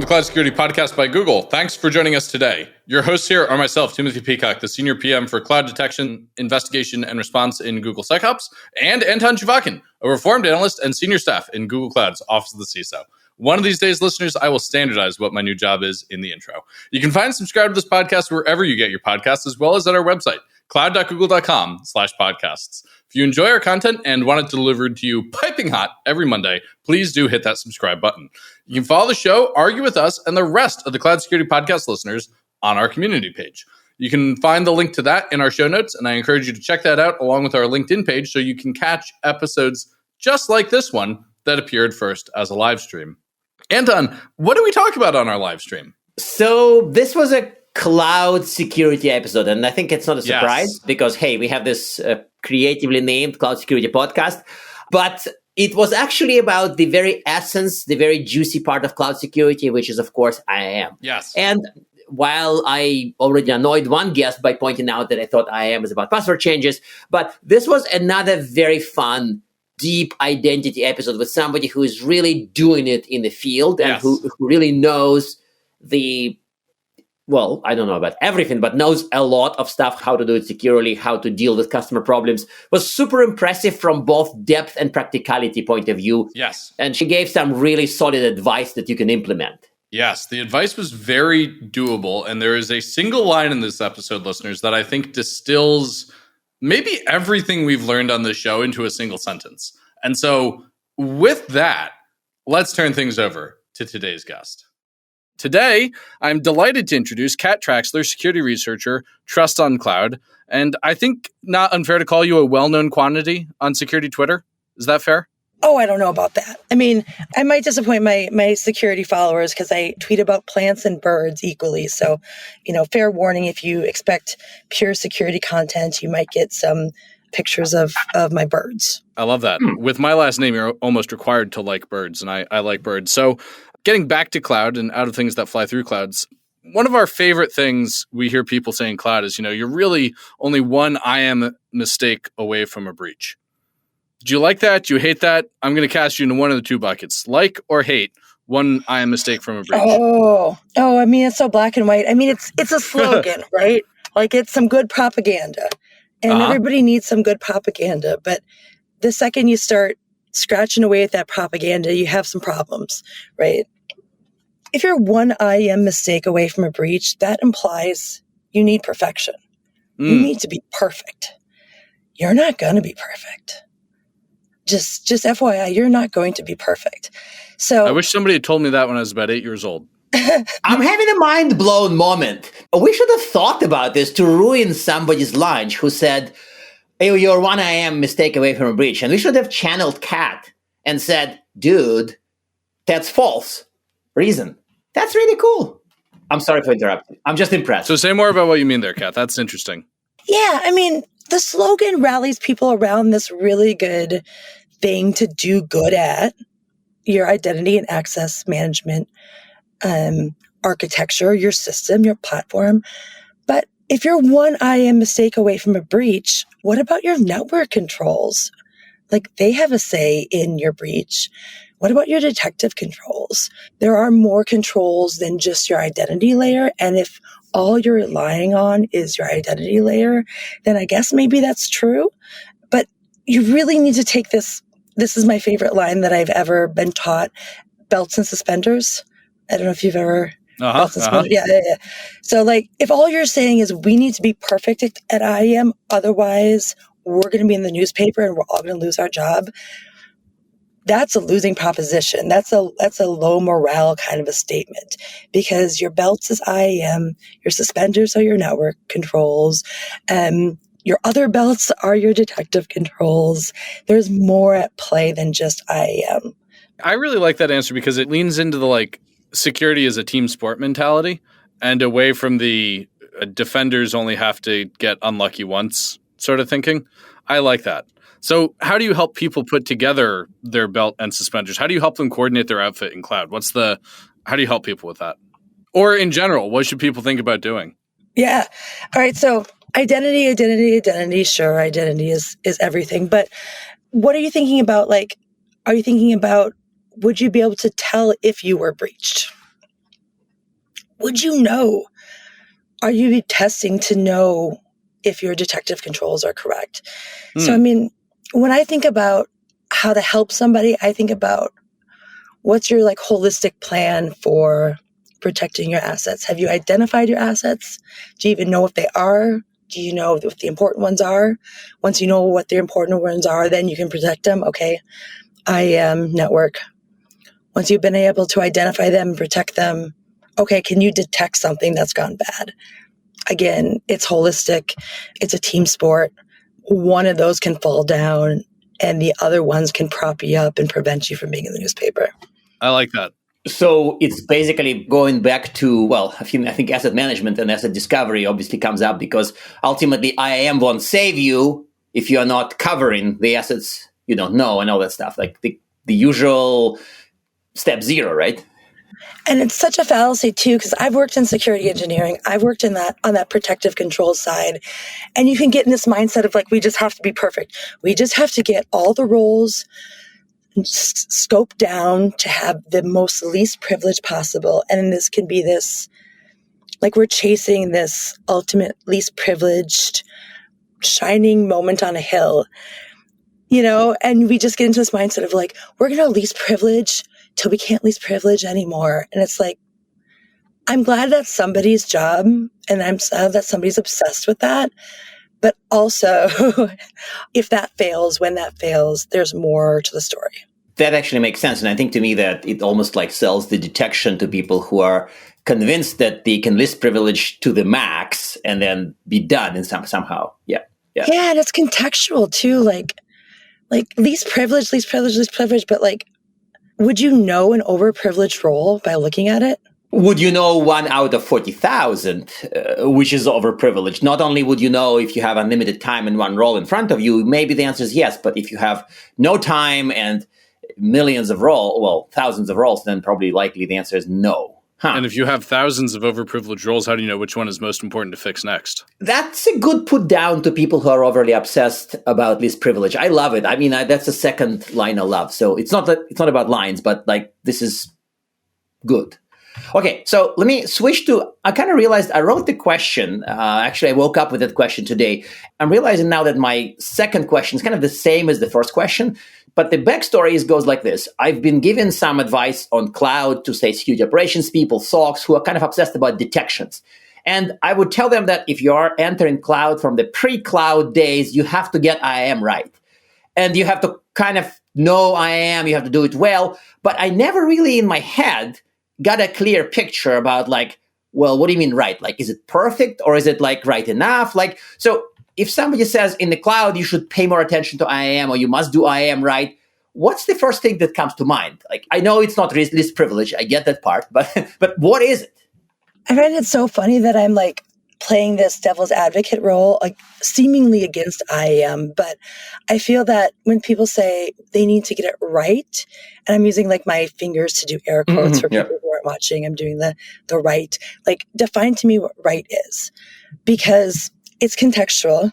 the Cloud Security Podcast by Google. Thanks for joining us today. Your hosts here are myself, Timothy Peacock, the Senior PM for Cloud Detection, Investigation, and Response in Google SecOps, and Anton Chuvakin, a reformed analyst and senior staff in Google Cloud's Office of the CISO. One of these days, listeners, I will standardize what my new job is in the intro. You can find and subscribe to this podcast wherever you get your podcasts, as well as at our website, cloud.google.com/podcasts. If you enjoy our content and want it delivered to you piping hot every Monday, please do hit that subscribe button. You can follow the show, argue with us, and the rest of the Cloud Security Podcast listeners on our community page. You can find the link to that in our show notes, and I encourage you to check that out along with our LinkedIn page so you can catch episodes just like this one that appeared first as a live stream. Anton, what do we talk about on our live stream? So this was a cloud security episode, and I think it's not a surprise because, hey, we have this creatively named Cloud Security Podcast, but it was actually about the very essence, the very juicy part of cloud security, which is, of course, IAM. Yes. And while I already annoyed one guest by pointing out that I thought IAM is about password changes, but this was another very fun, deep identity episode with somebody who is really doing it in the field and who really knows I don't know about everything, but knows a lot of stuff, how to do it securely, how to deal with customer problems. Was super impressive from both depth and practicality point of view. Yes. And she gave some really solid advice that you can implement. Yes, the advice was very doable. And there is a single line in this episode, listeners, that I think distills maybe everything we've learned on this show into a single sentence. And so with that, let's turn things over to today's guest. Today, I'm delighted to introduce Kat Traxler, security researcher, Trust on Cloud. And I think not unfair to call you a well-known quantity on security Twitter. Is that fair? Oh, I don't know about that. I mean, I might disappoint my security followers because I tweet about plants and birds equally. So, fair warning, if you expect pure security content, you might get some pictures of my birds. I love that. With my last name, you're almost required to like birds, and I like birds. So getting back to cloud and out of things that fly through clouds, one of our favorite things we hear people say in cloud is, you're really only one IAM mistake away from a breach. Do you like that? Do you hate that? I'm going to cast you into one of the two buckets. Like or hate one IAM mistake from a breach. Oh, I mean, it's so black and white. I mean, it's a slogan, right? Like it's some good propaganda. And everybody needs some good propaganda. But the second you start scratching away at that propaganda, you have some problems, right? If you're one IAM mistake away from a breach, that implies you need perfection. You need to be perfect. You're not going to be perfect. Just FYI, you're not going to be perfect. So I wish somebody had told me that when I was about 8 years old. I'm having a mind-blown moment. We should have thought about this to ruin somebody's lunch who said, hey, you're one IAM mistake away from a breach. And we should have channeled Kat and said, dude, that's false. Reason. That's really cool. I'm sorry for interrupting. I'm just impressed. So say more about what you mean there, Kat. That's interesting. Yeah, I mean, the slogan rallies people around this really good thing to do good at, your identity and access management architecture, your system, your platform. But if you're one IAM mistake away from a breach, what about your network controls? Like they have a say in your breach. What about your detective controls? There are more controls than just your identity layer. And if all you're relying on is your identity layer, then I guess maybe that's true. But you really need to take this. This is my favorite line that I've ever been taught, belts and suspenders. I don't know if you've ever belts and suspenders. Yeah. So like if all you're saying is we need to be perfect at IAM, otherwise we're going to be in the newspaper and we're all going to lose our job. That's a losing proposition. That's a low morale kind of a statement because your belts is IAM, your suspenders are your network controls, your other belts are your detective controls. There's more at play than just IAM. I really like that answer because it leans into the security as a team sport mentality and away from the defenders only have to get unlucky once sort of thinking. I like that. So how do you help people put together their belt and suspenders? How do you help them coordinate their outfit in cloud? How do you help people with that? Or in general, what should people think about doing? Yeah. All right. So identity. Sure, identity is everything. But what are you thinking about? Are you thinking about, would you be able to tell if you were breached? would you know? Are you testing to know if your detective controls are correct? So, I mean, when I think about how to help somebody, I think about what's your like holistic plan for protecting your assets? Have you identified your assets? Do you even know what they are? Do you know what the important ones are? Once you know what the important ones are, then you can protect them. Okay, IAM network. Once you've been able to identify them and protect them, okay, can you detect something that's gone bad? Again, it's holistic. It's a team sport. One of those can fall down and the other ones can prop you up and prevent you from being in the newspaper. I like that. So it's basically going back to, well, I think asset management and asset discovery obviously comes up because ultimately IAM won't save you if you're not covering the assets you don't know and all that stuff, like the usual step zero, right? And it's such a fallacy too, because I've worked in security engineering. I've worked in that on that protective control side. And you can get in this mindset of like, we just have to be perfect. We just have to get all the roles scoped down to have the most least privilege possible. And this can be this, like we're chasing this ultimate least privileged shining moment on a hill, you know, and we just get into this mindset of like, we're going to least privilege till we can't least privilege anymore. And it's like, I'm glad that's somebody's job and I'm sad that somebody's obsessed with that. But also, if that fails, when that fails, there's more to the story. That actually makes sense. And I think to me that it almost like sells the detection to people who are convinced that they can list privilege to the max and then be done in somehow. Yeah. Yeah, and it's contextual too. Like least privilege, but like, would you know an overprivileged role by looking at it? Would you know 1 out of 40,000, which is overprivileged? Not only would you know if you have unlimited time and one role in front of you, maybe the answer is yes. But if you have no time and millions of thousands of roles, then probably likely the answer is no. And if you have thousands of overprivileged roles, how do you know which one is most important to fix next? That's a good put down to people who are overly obsessed about least privilege. I love it. I mean, that's the second line I love. So it's not about lines, but like this is good. Okay, so let me switch to, I kind of realized I wrote the question. Actually, I woke up with that question today. I'm realizing now that my second question is kind of the same as the first question, but the backstory goes like this. I've been given some advice on cloud to, say, security operations people, SOCs, who are kind of obsessed about detections. And I would tell them that if you are entering cloud from the pre-cloud days, you have to get IAM right. And you have to kind of know IAM, you have to do it well. But I never really in my head got a clear picture about like, well, what do you mean right? Like, is it perfect or is it like right enough? Like, so if somebody says in the cloud, you should pay more attention to IAM or you must do IAM right, what's the first thing that comes to mind? Like, I know it's not least privilege. I get that part, but what is it? I find it so funny that I'm like playing this devil's advocate role, like seemingly against IAM. But I feel that when people say they need to get it right, and I'm using like my fingers to do air quotes for people who aren't watching, I'm doing the right, like define to me what right is, because it's contextual.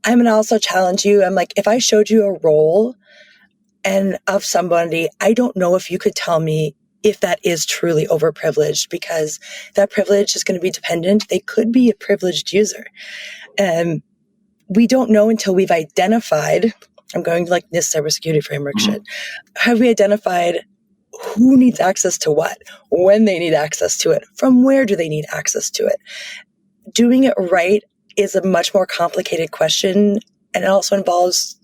I'm going to also challenge you. I'm like, if I showed you a role and of somebody, I don't know if you could tell me if that is truly overprivileged, because that privilege is going to be dependent. They could be a privileged user. And we don't know until we've identified, I'm going like this cybersecurity framework shit. Have we identified who needs access to what, when they need access to it, from where do they need access to it? Doing it right is a much more complicated question. And it also involves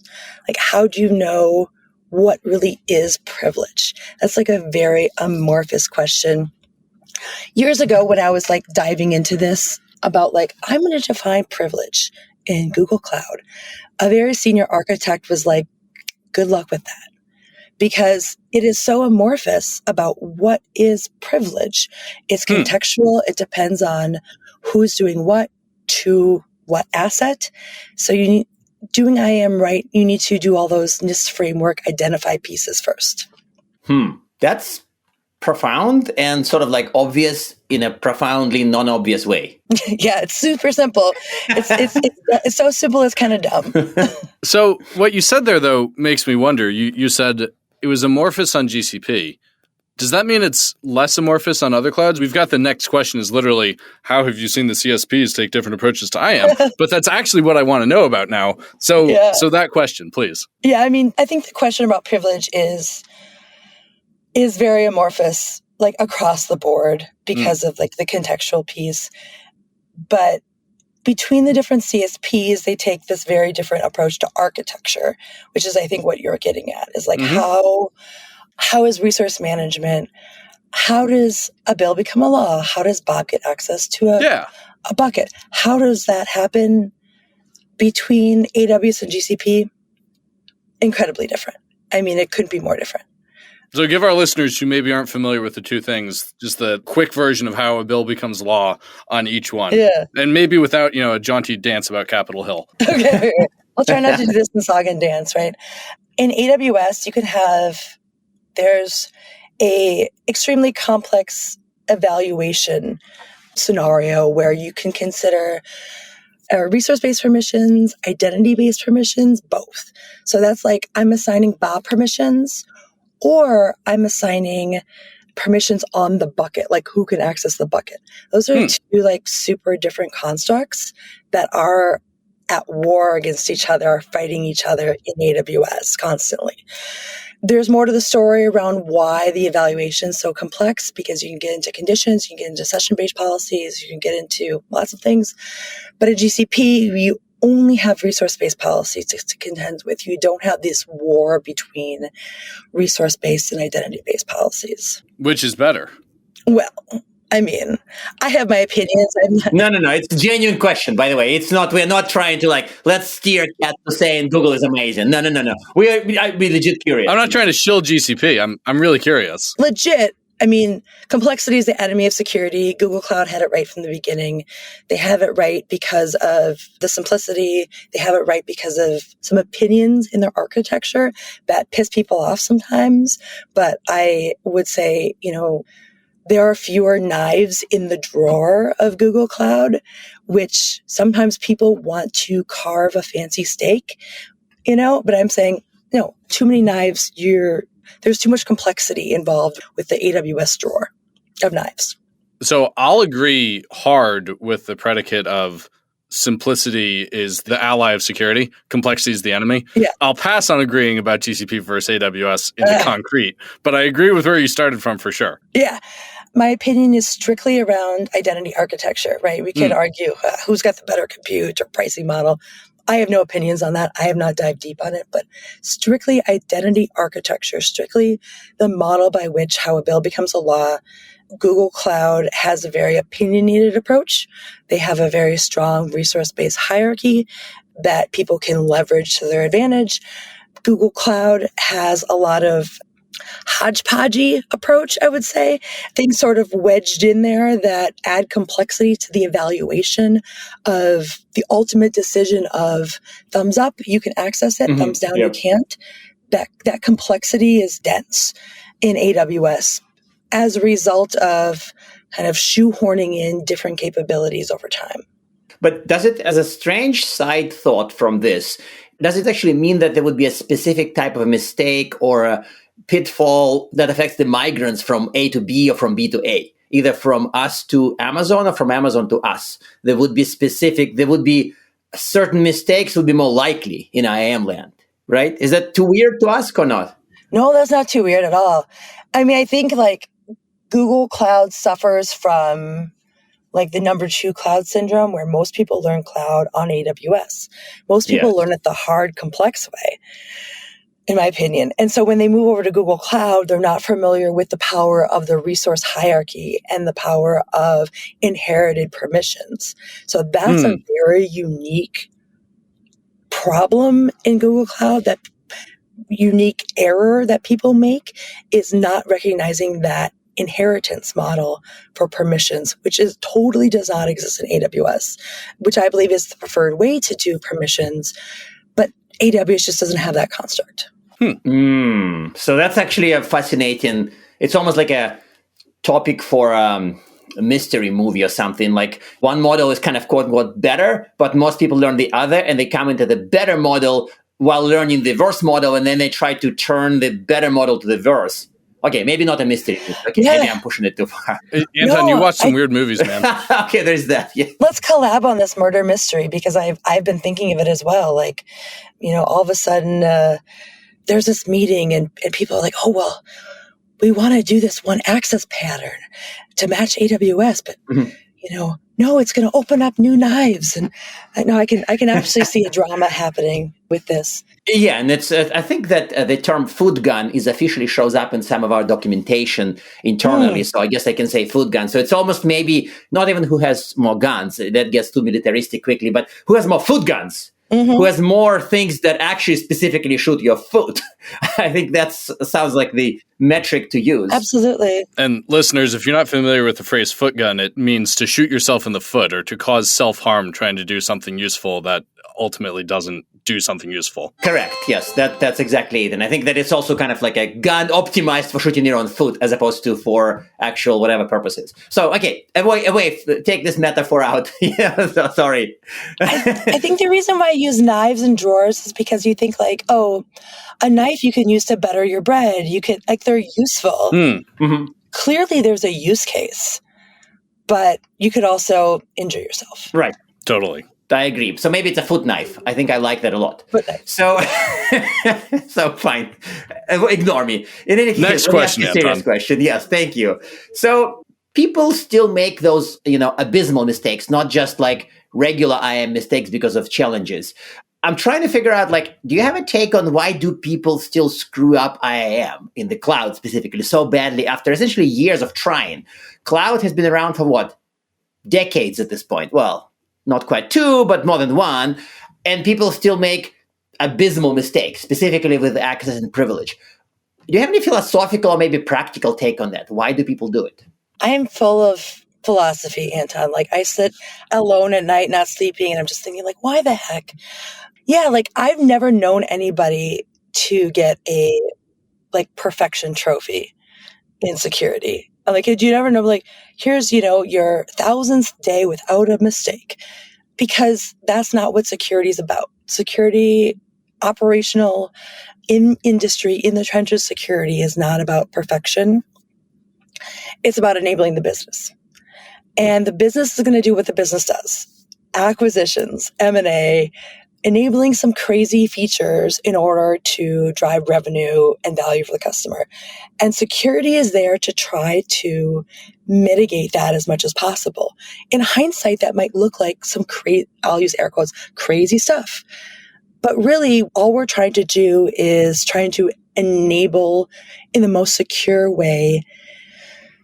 like, how do you know what really is privilege? That's like a very amorphous question. Years ago, when I was like diving into this about like, I'm going to define privilege in Google Cloud, a very senior architect was like, good luck with that. Because it is so amorphous about what is privilege. It's contextual. It depends on who's doing what to what asset. So you need, doing IAM right, you need to do all those NIST framework identify pieces first. That's profound and sort of like obvious in a profoundly non-obvious way. Yeah, it's super simple. It's so simple, it's kind of dumb. So what you said there, though, makes me wonder. You said it was amorphous on GCP. Does that mean it's less amorphous on other clouds? We've got the next question is literally, how have you seen the CSPs take different approaches to IAM? But that's actually what I want to know about now. So that question, please. Yeah, I mean, I think the question about privilege is very amorphous, like across the board because of like the contextual piece. But between the different CSPs, they take this very different approach to architecture, which is, I think, what you're getting at is like how is resource management? How does a bill become a law? How does Bob get access to a bucket? How does that happen between AWS and GCP? Incredibly different. I mean, it couldn't be more different. So give our listeners who maybe aren't familiar with the two things, just the quick version of how a bill becomes law on each one. Yeah. And maybe without, a jaunty dance about Capitol Hill. Okay. I'll try not to do this in song and dance, right? In AWS, you can there's a extremely complex evaluation scenario where you can consider resource-based permissions, identity-based permissions, both. So that's like I'm assigning Bob permissions or I'm assigning permissions on the bucket, like who can access the bucket. Those are two like super different constructs that are at war against each other, are fighting each other in AWS constantly. There's more to the story around why the evaluation is so complex, because you can get into conditions, you can get into session-based policies, you can get into lots of things. But at GCP, you only have resource-based policies to contend with. You don't have this war between resource-based and identity-based policies. Which is better? Well, I mean, I have my opinions. No. It's a genuine question, by the way. We're not trying to let's steer Kat to saying Google is amazing. No. I'd be legit curious. I'm not trying to shill GCP. I'm really curious. Legit. I mean, complexity is the enemy of security. Google Cloud had it right from the beginning. They have it right because of the simplicity. They have it right because of some opinions in their architecture that piss people off sometimes. But I would say, there are fewer knives in the drawer of Google Cloud, which sometimes people want to carve a fancy steak, but I'm saying, too many knives, there's too much complexity involved with the AWS drawer of knives. So I'll agree hard with the predicate of simplicity is the ally of security, complexity is the enemy. Yeah. I'll pass on agreeing about GCP versus AWS into concrete, but I agree with where you started from for sure. Yeah. My opinion is strictly around identity architecture, right? We can argue who's got the better compute or pricing model. I have no opinions on that. I have not dived deep on it, but strictly identity architecture, strictly the model by which how a bill becomes a law. Google Cloud has a very opinionated approach. They have a very strong resource-based hierarchy that people can leverage to their advantage. Google Cloud has a lot of hodgepodgey approach, I would say. Things sort of wedged in there that add complexity to the evaluation of the ultimate decision of thumbs up, you can access it, thumbs down, you can't. That complexity is dense in AWS as a result of kind of shoehorning in different capabilities over time. But does it, as a strange side thought from this, does it actually mean that there would be a specific type of mistake or a pitfall that affects the migrants from A to B or from B to A, either from us to Amazon or from Amazon to us? There would be certain mistakes would be more likely in IAM land, right? Is that too weird to ask or not? No, that's not too weird at all. I mean, I think Google Cloud suffers from the number 2 cloud syndrome, where most people learn cloud on AWS. Most people learn it the hard, complex way, in my opinion. And so when they move over to Google Cloud, they're not familiar with the power of the resource hierarchy and the power of inherited permissions. So that's a very unique problem in Google Cloud, that unique error that people make is not recognizing that inheritance model for permissions, which totally does not exist in AWS, which I believe is the preferred way to do permissions. But AWS just doesn't have that construct. So that's actually a fascinating, it's almost like a topic for a mystery movie or something. Like one model is kind of quote unquote better, but most people learn the other and they come into the better model while learning the verse model, and then they try to turn the better model to the verse. Okay, maybe not a mystery. Okay, maybe I'm pushing it too far. Anton, you watch some weird movies, man. Okay, there's that. Yeah. Let's collab on this murder mystery because I've been thinking of it as well. Like, all of a sudden there's this meeting and people are like, oh, well, we want to do this one access pattern to match AWS, but no, it's going to open up new knives. And I can actually see a drama happening with this. Yeah, and it's I think that the term food gun is officially shows up in some of our documentation internally. So I guess I can say food gun. So it's almost maybe not even who has more guns. That gets too militaristic quickly, but who has more food guns? Who has more things that actually specifically shoot your foot? I think that sounds like the metric to use. Absolutely. And listeners, if you're not familiar with the phrase foot gun, it means to shoot yourself in the foot or to cause self-harm trying to do something useful that ultimately doesn't do something useful. Correct. Yes, that's exactly it. And I think that it's also kind of like a gun optimized for shooting your own foot as opposed to for actual whatever purposes. So, okay, away, take this metaphor out. Yeah, so, sorry. I think the reason why I use knives and drawers is because you think like, oh, a knife you can use to butter your bread. You could, like, they're useful. Clearly there's a use case, but you could also injure yourself. Right. Totally. I agree. So maybe it's a foot knife. I think I like that a lot. Foot knife. So, so fine. Ignore me. In any case, next question, serious question. Yes, thank you. So people still make those, abysmal mistakes, not just like regular IAM mistakes because of challenges. I'm trying to figure out, do you have a take on why do people still screw up IAM in the cloud specifically so badly after essentially years of trying? Cloud has been around for what? Decades at this point. Well, not quite 2, but more than 1. And people still make abysmal mistakes, specifically with access and privilege. Do you have any philosophical or maybe practical take on that? Why do people do it? I am full of philosophy, Anton. Like, I sit alone at night, not sleeping, and I'm just thinking, why the heck? Yeah, I've never known anybody to get a, perfection trophy in security. Did you never know, here's, your 1000th day without a mistake? Because that's not what security is about. Security, operational, in industry, in the trenches, security is not about perfection. It's about enabling the business. And the business is going to do what the business does. Acquisitions, M&A, enabling some crazy features in order to drive revenue and value for the customer. And security is there to try to mitigate that as much as possible. In hindsight, that might look like some I'll use air quotes, crazy stuff. But really, all we're trying to do is trying to enable in the most secure way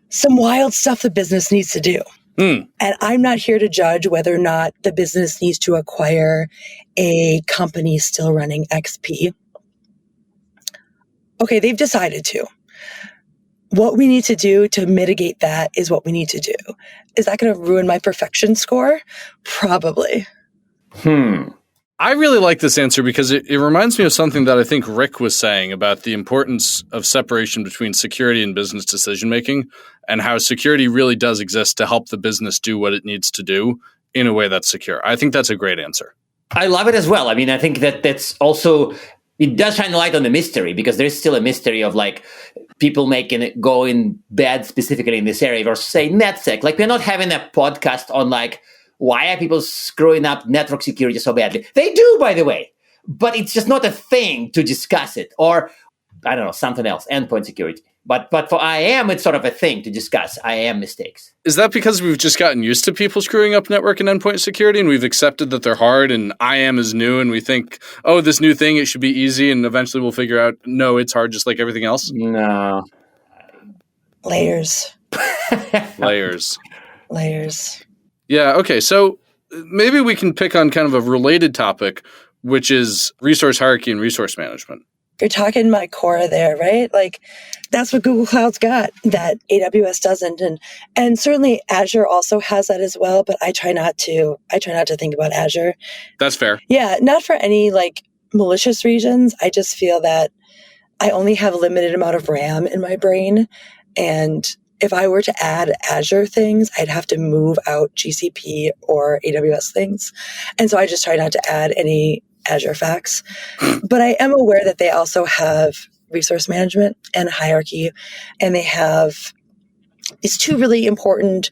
some wild stuff the business needs to do. And I'm not here to judge whether or not the business needs to acquire a company still running XP. Okay, they've decided to. What we need to do to mitigate that is what we need to do. Is that going to ruin my perfection score? Probably. I really like this answer because it reminds me of something that I think Rick was saying about the importance of separation between security and business decision-making and how security really does exist to help the business do what it needs to do in a way that's secure. I think that's a great answer. I love it as well. I mean, I think that's also, it does shine a light on the mystery because there's still a mystery of people making it going bad specifically in this area versus say NetSec. We're not having a podcast on why are people screwing up network security so badly? They do, by the way, but it's just not a thing to discuss it. Or, I don't know, something else, endpoint security. But for IAM, it's sort of a thing to discuss IAM mistakes. Is that because we've just gotten used to people screwing up network and endpoint security and we've accepted that they're hard and IAM is new and we think, oh, this new thing, it should be easy, and eventually we'll figure out, no, it's hard just like everything else? No. Layers. Layers. Yeah, okay, so maybe we can pick on kind of a related topic, which is resource hierarchy and resource management. You're talking my core there, right? That's what Google Cloud's got that AWS doesn't. And certainly Azure also has that as well, but I try not to think about Azure. That's fair. Yeah, not for any malicious reasons. I just feel that I only have a limited amount of RAM in my brain. And if I were to add Azure things, I'd have to move out GCP or AWS things. And so I just try not to add any Azure facts. But I am aware that they also have resource management and hierarchy. And they have these two really important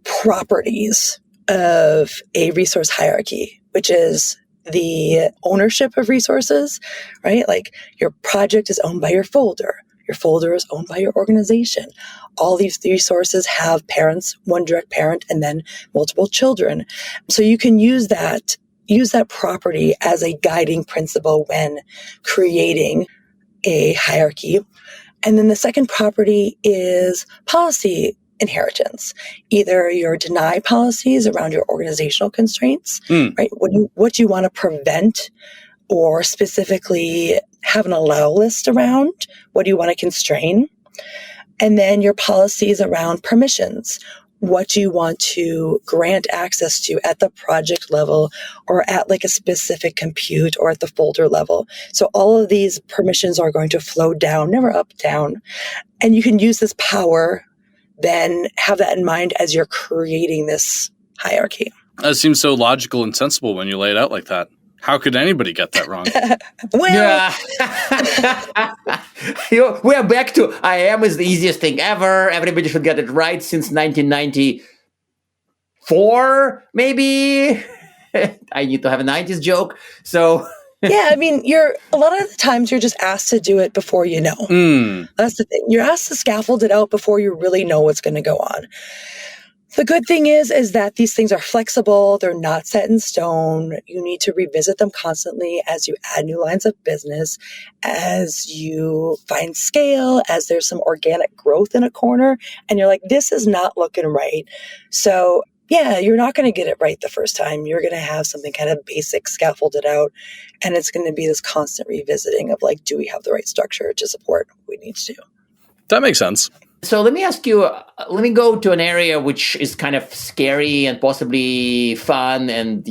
properties of a resource hierarchy, which is the ownership of resources, right? Like your project is owned by your folder. Your folder is owned by your organization. All these resources have parents, one direct parent, and then multiple children. So you can use that property as a guiding principle when creating a hierarchy. And then the second property is policy inheritance. Either your deny policies around your organizational constraints, right? What do you want to prevent or specifically have an allow list around? What do you want to constrain? And then your policies around permissions. What do you want to grant access to at the project level or at like a specific compute or at the folder level? So all of these permissions are going to flow down, never up, down. And you can use this power, then have that in mind as you're creating this hierarchy. That seems so logical and sensible when you lay it out like that. How could anybody get that wrong? We are back to IAM is the easiest thing ever. Everybody should get it right since 1994, maybe. I need to have a 90s joke. So yeah, I mean, a lot of the times you're just asked to do it before you know. That's the thing. You're asked to scaffold it out before you really know what's going to go on. The good thing is that these things are flexible. They're not set in stone. You need to revisit them constantly as you add new lines of business, as you find scale, as there's some organic growth in a corner, and you're like, this is not looking right. So yeah, you're not going to get it right the first time. You're going to have something kind of basic scaffolded out, and it's going to be this constant revisiting of like, do we have the right structure to support what we need to do? That makes sense. So let me ask you, let me go to an area which is kind of scary and possibly fun. And,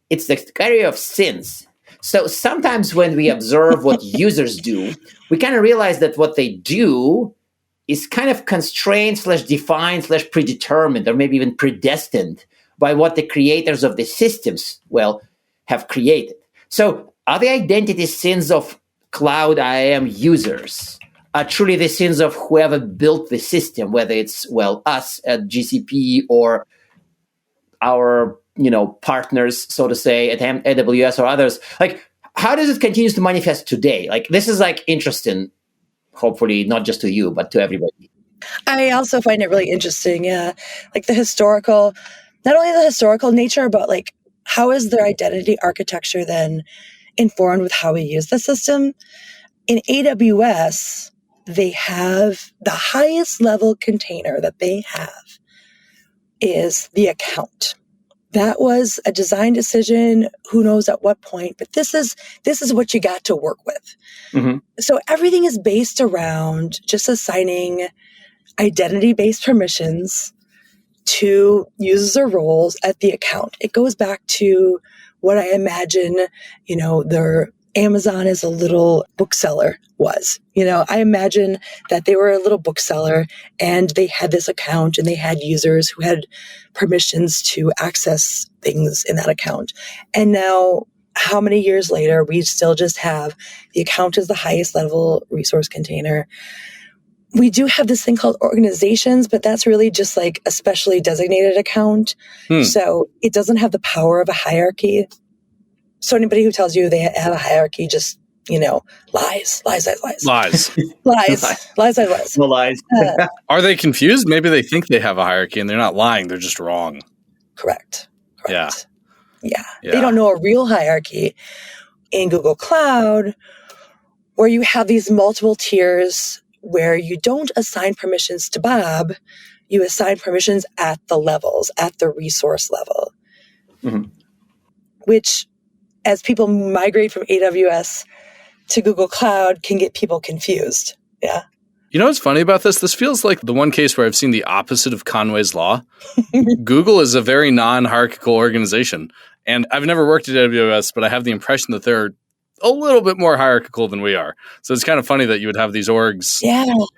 it's the area of sins. So sometimes when we observe what users do, we kind of realize that what they do is kind of constrained / defined / predetermined, or maybe even predestined by what the creators of the systems, have created. So are the identity sins of cloud IAM users are truly the sins of whoever built the system, whether it's, us at GCP or our, partners, so to say, at AWS or others? Like, how does it continue to manifest today? Like, this is interesting, hopefully not just to you, but to everybody. I also find it really interesting. Yeah. Like not only the historical nature, but like, how is their identity architecture then informed with how we use the system? In AWS, they have the highest level container that they have is the account. That was a design decision, who knows at what point, but this is what you got to work with. Mm-hmm. So everything is based around just assigning identity-based permissions to users or roles at the account. It goes back to what I imagine, their Amazon as a little bookseller was. I imagine that they were a little bookseller and they had this account and they had users who had permissions to access things in that account. And now, how many years later, we still just have the account as the highest level resource container. We do have this thing called organizations, but that's really just like a specially designated account. So it doesn't have the power of a hierarchy. So anybody who tells you they have a hierarchy just, lies. Lies. No lies. Are they confused? Maybe they think they have a hierarchy and they're not lying. They're just wrong. Correct. Yeah. They don't know a real hierarchy in Google Cloud where you have these multiple tiers where you don't assign permissions to Bob, you assign permissions at the levels, at the resource level, which as people migrate from AWS to Google Cloud can get people confused. Yeah. You know what's funny about this? This feels like the one case where I've seen the opposite of Conway's Law. Google is a very non-hierarchical organization. And I've never worked at AWS, but I have the impression that they're a little bit more hierarchical than we are. So it's kind of funny that you would have these orgs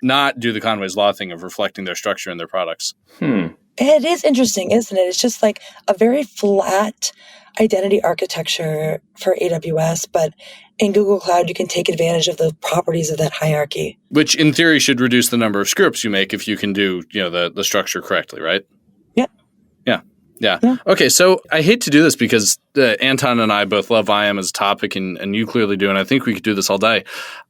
not do the Conway's Law thing of reflecting their structure in their products. It is interesting, isn't it? It's just like a very flat identity architecture for AWS, but in Google Cloud, you can take advantage of the properties of that hierarchy. Which in theory should reduce the number of scripts you make if you can do, the structure correctly, right? Yeah. Okay, so I hate to do this because Anton and I both love IAM as a topic, and you clearly do, and I think we could do this all day.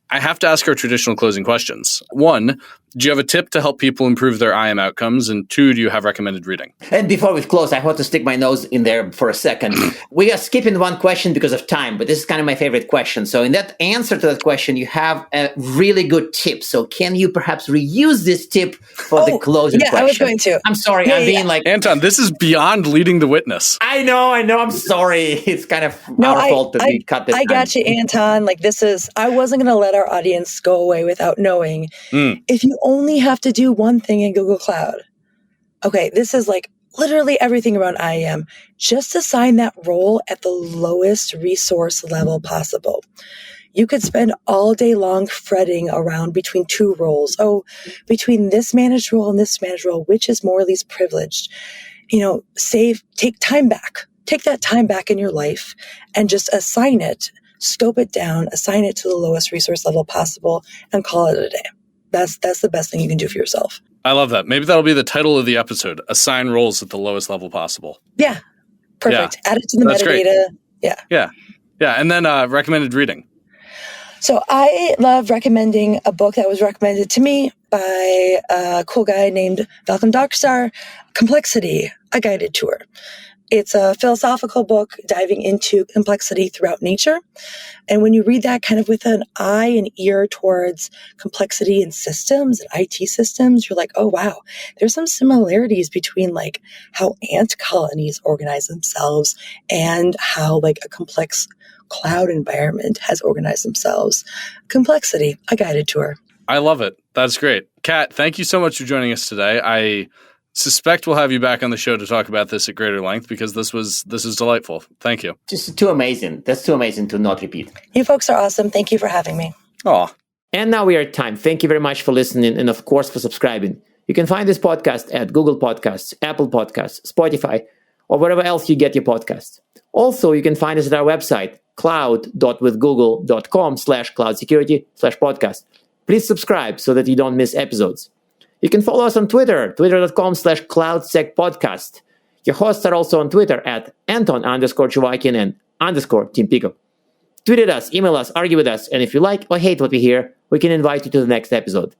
I have to ask our traditional closing questions. 1, do you have a tip to help people improve their IAM outcomes? And 2, do you have recommended reading? And before we close, I want to stick my nose in there for a second. We are skipping one question because of time, but this is kind of my favorite question. So in that answer to that question, you have a really good tip. So can you perhaps reuse this tip for the closing question? I was going to. I'm sorry. I'm being like... Anton, this is beyond leading the witness. I know. I'm sorry. It's kind of our fault that we cut this I got you, Anton. I wasn't going to let our audience go away without knowing. If you only have to do one thing in Google Cloud, okay, this is literally everything around IAM, just assign that role at the lowest resource level possible. You could spend all day long fretting around between 2 roles. Oh, between this managed role and this managed role, which is more or least privileged? Take time back. Take that time back in your life and just assign it, scope it down, assign it to the lowest resource level possible, and call it a day. That's the best thing you can do for yourself. I love that. Maybe that'll be the title of the episode, Assign Roles at the Lowest Level Possible. Yeah. Perfect. Yeah. Add it to the That's metadata. Great. Yeah. And then recommended reading. So I love recommending a book that was recommended to me by a cool guy named Malcolm Darkstar, Complexity, A Guided Tour. It's a philosophical book diving into complexity throughout nature. And when you read that kind of with an eye and ear towards complexity in systems and IT systems, you're like, oh, wow, there's some similarities between how ant colonies organize themselves and how a complex cloud environment has organized themselves. Complexity, A Guided Tour. I love it. That's great. Kat, thank you so much for joining us today. I suspect we'll have you back on the show to talk about this at greater length because this is delightful. Thank you. Just too amazing. That's too amazing to not repeat. You folks are awesome. Thank you for having me. Aw. And now we are at time. Thank you very much for listening and, of course, for subscribing. You can find this podcast at Google Podcasts, Apple Podcasts, Spotify, or wherever else you get your podcasts. Also, you can find us at our website, cloud.withgoogle.com/cloudsecurity/podcast. Please subscribe so that you don't miss episodes. You can follow us on Twitter, twitter.com/cloudsecpodcast. Your hosts are also on Twitter at Anton_Chuvakin and _Team Pico. Tweet at us, email us, argue with us, and if you like or hate what we hear, we can invite you to the next episode.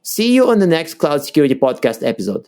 See you on the next Cloud Security Podcast episode.